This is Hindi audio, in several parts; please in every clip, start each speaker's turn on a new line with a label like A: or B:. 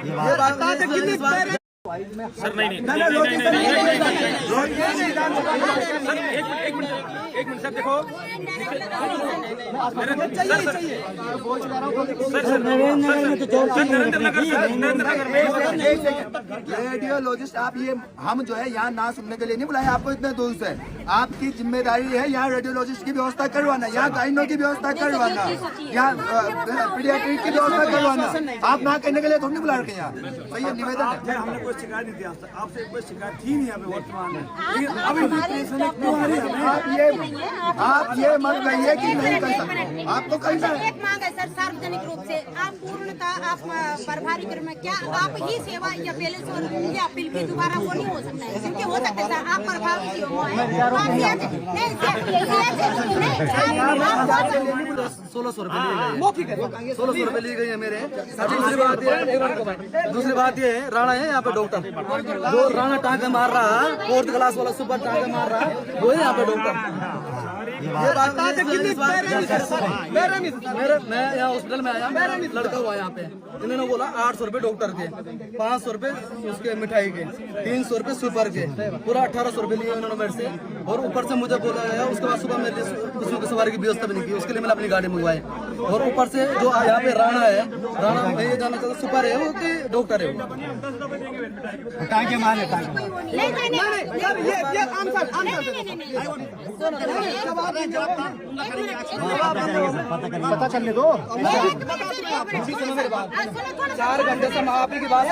A: सर नहीं एक मिनट सर देखो
B: रेडियोलॉजिस्ट आप ये हम जो है यहाँ ना सुनने के लिए नहीं बुलाए आपको इतने दूर से। आपकी जिम्मेदारी है यहाँ रेडियोलॉजिस्ट की व्यवस्था करवाना, यहाँ गाइनो की व्यवस्था करवाना, यहाँ पीडियाट्रिक की व्यवस्था करवाना। आप ना कहने के लिए थोड़ी बुला रखे यहाँ। सही है, निवेदन है।
C: हमने कोई शिकायत नहीं थी आपसे, कोई शिकायत थी नहीं अभी वर्तमान में।
B: आप ये मत कहिए कि नहीं कर सकते, आपको कहीं
D: एक मांग है सर सार्वजनिक रूप से आप पूर्णतः आप प्रभारी में क्या आप ही सेवा या बैलेंस या अपील की दोबारा वो नहीं हो सकता है, क्योंकि हो सकता है सर आप प्रभारी वो है
B: 1600 रुपए ली गई है मेरे। दूसरी बात ये है राणा है यहाँ पे डॉक्टर, जो राणा टांके मार रहा है 4th क्लास वाला सुपर टांके मार रहा है वो है यहाँ पे डॉक्टर। ये बात मैं यहाँ हॉस्पिटल में आया, मेरा लड़का हुआ यहाँ पे, इन्होंने बोला 800 रुपए डॉक्टर के, 500 रुपए उसके मिठाई के, 300 रुपए सुपर के, पूरा 1800 रुपए लिए उन्होंने मेरे से। और ऊपर से मुझे बोला गया, उसके बाद सुबह मेरे लिए उसमें सवारी की व्यवस्था भी नहीं की, उसके लिए मैंने अपनी गाड़ी मंगवाई। और ऊपर से जो यहाँ पे राणा है, राणा मैं ये जानना चाहता सुपर है वो कि डॉक्टर है वो।
C: पता करने दो।
B: 4 घंटे से आप ही की बात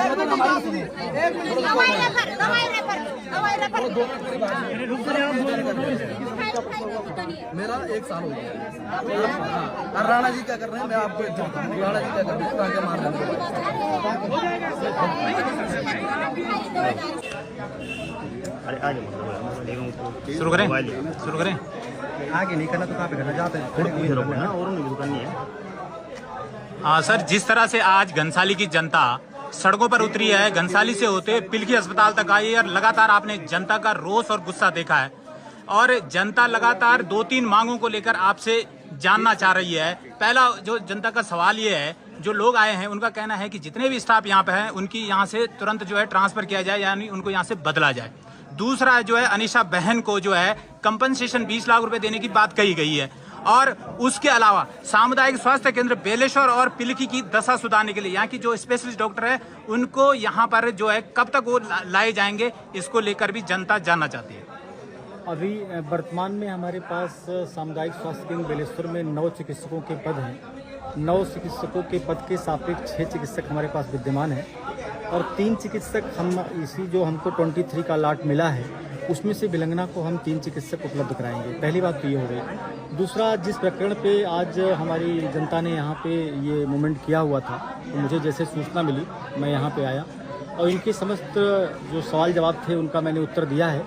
B: मेरा 1 साल हो गया। राणा जी क्या कर रहे हैं मैं आपको राणा जी क्या कर रहे हैं टांके मार रहे हैं।
A: शुरू करें
C: आगे नहीं करना तो कहाँ पे करना जाते हैं और नहीं करनी है।
A: हाँ सर, जिस तरह से आज घनसाली की जनता सड़कों पर उतरी है, घनसाली से होते पिलखी अस्पताल तक आई है और लगातार आपने जनता का रोष और गुस्सा देखा है और जनता लगातार 2-3 मांगों को लेकर आपसे जानना चाह रही है। पहला जो जनता का सवाल ये है, जो लोग आए हैं उनका कहना है कि जितने भी स्टाफ यहाँ पे हैं उनकी यहाँ से तुरंत जो है ट्रांसफर किया जाए, यानी उनको यहाँ से बदला जाए। दूसरा जो है अनिशा बहन को जो है कंपनसेशन 20 लाख रुपए देने की बात कही गई है और उसके अलावा सामुदायिक स्वास्थ्य केंद्र बेलेश्वर और पिलखी की दशा सुधारने के लिए यहाँ की जो स्पेशलिस्ट डॉक्टर है उनको यहाँ पर जो है कब तक वो लाए जाएंगे, इसको लेकर भी जनता जानना चाहती है।
E: अभी वर्तमान में हमारे पास सामुदायिक स्वास्थ्य केंद्र बेलेश्वर में 9 चिकित्सकों के पद हैं। 9 चिकित्सकों के पद के सापेक्ष 6 चिकित्सक हमारे पास विद्यमान हैं और 3 चिकित्सक हम इसी जो हमको 23 का लाट मिला है उसमें से विलंगना को हम 3 चिकित्सक उपलब्ध कराएंगे। पहली बात तो ये हो गई। दूसरा, जिस प्रकरण पे आज हमारी जनता ने यहाँ पे ये मूवमेंट किया हुआ था, तो मुझे जैसे सूचना मिली मैं यहाँ पे आया और इनके समस्त जो सवाल जवाब थे उनका मैंने उत्तर दिया है।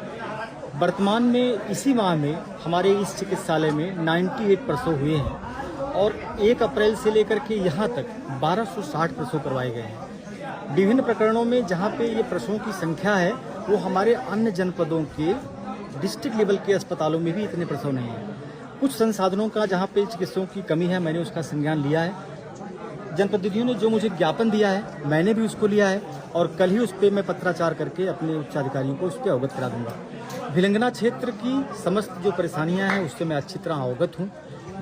E: वर्तमान में इसी माह में हमारे इस चिकित्सालय में 98 प्रसव हुए हैं और 1 अप्रैल से लेकर के यहाँ तक 1260 प्रसव करवाए गए हैं। विभिन्न प्रकरणों में जहाँ पे ये प्रसवों की संख्या है वो हमारे अन्य जनपदों के डिस्ट्रिक्ट लेवल के अस्पतालों में भी इतने प्रसव नहीं है। कुछ संसाधनों का जहाँ पे चिकित्सकों की कमी है मैंने उसका संज्ञान लिया है। जनप्रतिनिधियों ने जो मुझे ज्ञापन दिया है मैंने भी उसको लिया है और कल ही उस पर मैं पत्राचार करके अपने उच्चाधिकारियों को उस पर अवगत करा दूंगा। विलंगना क्षेत्र की समस्त जो परेशानियां हैं उससे मैं अच्छी तरह अवगत हूं।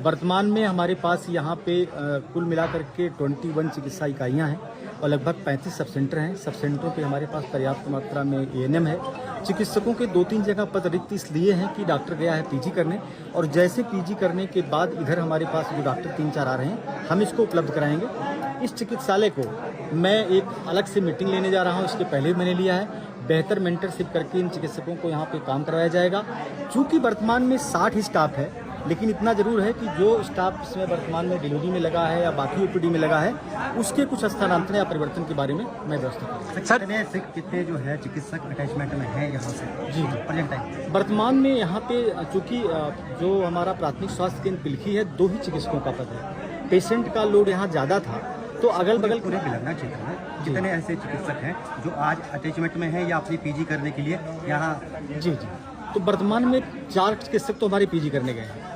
E: वर्तमान में हमारे पास यहाँ पे कुल मिलाकर के 21 चिकित्सा इकाइयाँ हैं और लगभग 35 सब सेंटर हैं। सब सेंटरों पे हमारे पास पर्याप्त मात्रा में ANM है। चिकित्सकों के 2-3 जगह पद रिक्त इसलिए हैं कि डॉक्टर गया है PG करने और जैसे PG करने के बाद इधर हमारे पास जो डॉक्टर 3-4 आ रहे हैं हम इसको उपलब्ध कराएंगे। इस चिकित्सालय को मैं एक अलग से मीटिंग लेने जा रहा हूँ, इसके पहले मैंने लिया है। बेहतर मेंटरशिप करके इन चिकित्सकों को यहाँ पे काम करवाया जाएगा। चूँकि वर्तमान में 60 ही स्टाफ है, लेकिन इतना जरूर है कि जो स्टाफ इसमें वर्तमान में डिलीवरी में लगा है या बाकी OPD में लगा है उसके कुछ स्थानांतरण या परिवर्तन के बारे में मैं व्यवस्था करूँगा।
C: सर कितने जो है चिकित्सक अटैचमेंट में है यहाँ से?
E: जी
C: प्रेजेंट टाइम
E: वर्तमान में यहाँ पे चूँकि जो हमारा प्राथमिक स्वास्थ्य केंद्र पिलखी है 2 ही चिकित्सकों का पद है। पेशेंट का लोड यहाँ ज़्यादा था तो अगल बगल
C: पूरे विलंगना क्षेत्र में जितने ऐसे चिकित्सक हैं जो आज अटैचमेंट में हैं या अपनी PG करने के लिए यहाँ
E: जी तो वर्तमान में 4 चिकित्सक तो हमारे PG करने गए हैं।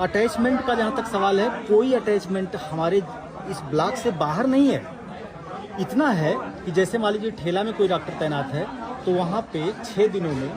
E: अटैचमेंट का जहाँ तक सवाल है कोई अटैचमेंट हमारे इस ब्लॉक से बाहर नहीं है। इतना है कि जैसे मान लीजिए ठेला में कोई डॉक्टर तैनात है तो वहाँ पे 6 दिनों में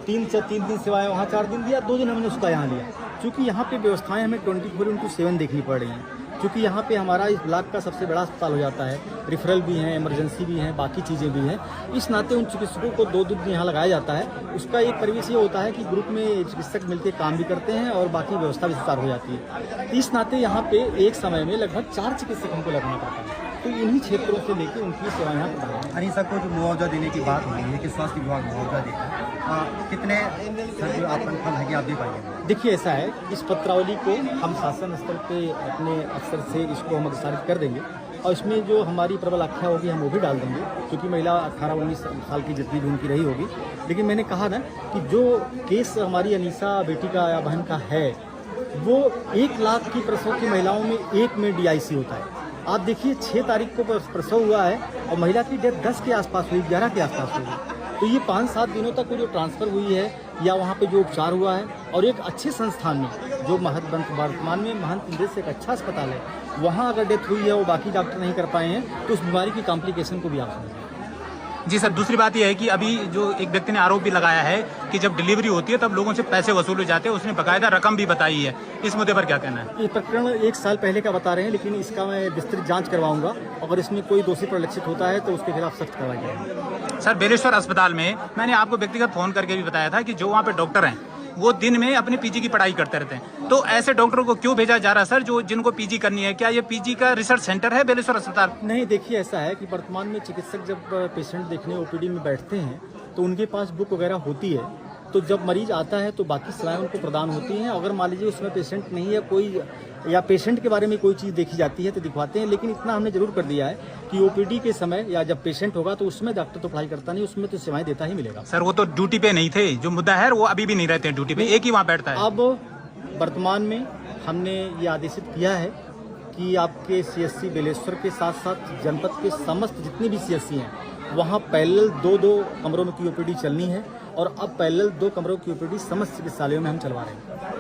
E: 3 दिन सेवाएं वहाँ 4 दिन दिया, 2 दिन हमने उसका यहाँ लिया, क्योंकि यहाँ पे व्यवस्थाएं हमें 24/7 देखनी पड़ रही हैं, क्योंकि यहाँ पे हमारा इस ब्लॉक का सबसे बड़ा अस्पताल हो जाता है, रेफरल भी हैं, इमरजेंसी भी हैं, बाकी चीज़ें भी हैं। इस नाते उन चिकित्सकों को 2 दिन यहाँ लगाया जाता है। उसका एक परिवेश ये होता है कि ग्रुप में चिकित्सक मिलकर काम भी करते हैं और बाकी व्यवस्था भी सुचारू हो जाती है। इस नाते यहाँ पे एक समय में लगभग 4 चिकित्सक हमको लगना पड़ता है, तो इन्हीं क्षेत्रों से लेकर उनकी सेवाएं यहाँ प्रदान हैं।
C: अनिसा को जो मुआवजा देने की बात हो रही है कि स्वास्थ्य विभाग मुआवजा देगा, कितने सर जो आप कन्फर्म है कि आप दे पाएंगे?
E: देखिए ऐसा है, इस पत्रावली को हम शासन स्तर पे अपने अफसर से इसको हम अग्रसारित कर देंगे और इसमें जो हमारी प्रबल आख्या होगी हम वो भी डाल देंगे, क्योंकि महिला 18-19 साल की जितनी भी उनकी रही होगी। लेकिन मैंने कहा ना कि जो केस हमारी अनीसा बेटी का या बहन का है वो 1 लाख की प्रसव की महिलाओं में 1 में DIC होता है। आप देखिए 6 तारीख को प्रसव हुआ है और महिला की डेथ 10 के आसपास हुई, 11 के आसपास हुई। तो ये 5-7 दिनों तक वो जो ट्रांसफ़र हुई है या वहाँ पे जो उपचार हुआ है और एक अच्छे संस्थान में जो वर्तमान में महंत इंद्र से एक अच्छा अस्पताल है, वहाँ अगर डेथ हुई है वो बाकी डॉक्टर नहीं कर पाए हैं तो उस बीमारी की कॉम्प्लिकेशन को भी आप समझें।
A: जी सर, दूसरी बात यह है कि अभी जो एक व्यक्ति ने आरोप भी लगाया है कि जब डिलीवरी होती है तब लोगों से पैसे वसूल हो जाते हैं, उसने बकायदा रकम भी बताई है, इस मुद्दे पर क्या कहना है?
E: ये प्रकरण 1 साल पहले का बता रहे हैं, लेकिन इसका मैं विस्तृत जांच करवाऊंगा। अगर इसमें कोई दोषी परिलक्षित होता है तो उसके खिलाफ सख्त कार्रवाई करेंगे।
A: सर, बेलेश्वर अस्पताल में मैंने आपको व्यक्तिगत फोन करके भी बताया था कि जो वहाँ पे डॉक्टर हैं वो दिन में अपनी PG की पढ़ाई करते रहते हैं, तो ऐसे डॉक्टरों को क्यों भेजा जा रहा है सर जो जिनको PG करनी है? क्या ये PG का रिसर्च सेंटर है बेलेश्वर अस्पताल?
E: नहीं, देखिए ऐसा है कि वर्तमान में चिकित्सक जब पेशेंट देखने OPD में बैठते हैं तो उनके पास बुक वगैरह होती है, तो जब मरीज आता है तो बाकी सेवाएं उनको प्रदान होती हैं। अगर मान लीजिए उसमें पेशेंट नहीं है कोई या पेशेंट के बारे में कोई चीज़ देखी जाती है तो दिखवाते हैं, लेकिन इतना हमने जरूर कर दिया है कि OPD के समय या जब पेशेंट होगा तो उसमें डॉक्टर तो पढ़ाई करता नहीं, उसमें तो सेवाएं देता ही मिलेगा।
A: सर वो तो ड्यूटी पे नहीं थे, जो मुद्दा है वो अभी भी नहीं रहते हैं ड्यूटी पे, एक ही वहाँ बैठता है।
E: अब वर्तमान में हमने ये आदेशित किया है कि आपके CSC बेलेश्वर के साथ साथ जनपद के समस्त जितने भी CSC हैं वहाँ पैरेलल 2-2 कमरों में की OPD चलनी है और अब पैरेलल 2 कमरों की OPD समस्त चिकित्सालयों में हम चलवा रहे हैं।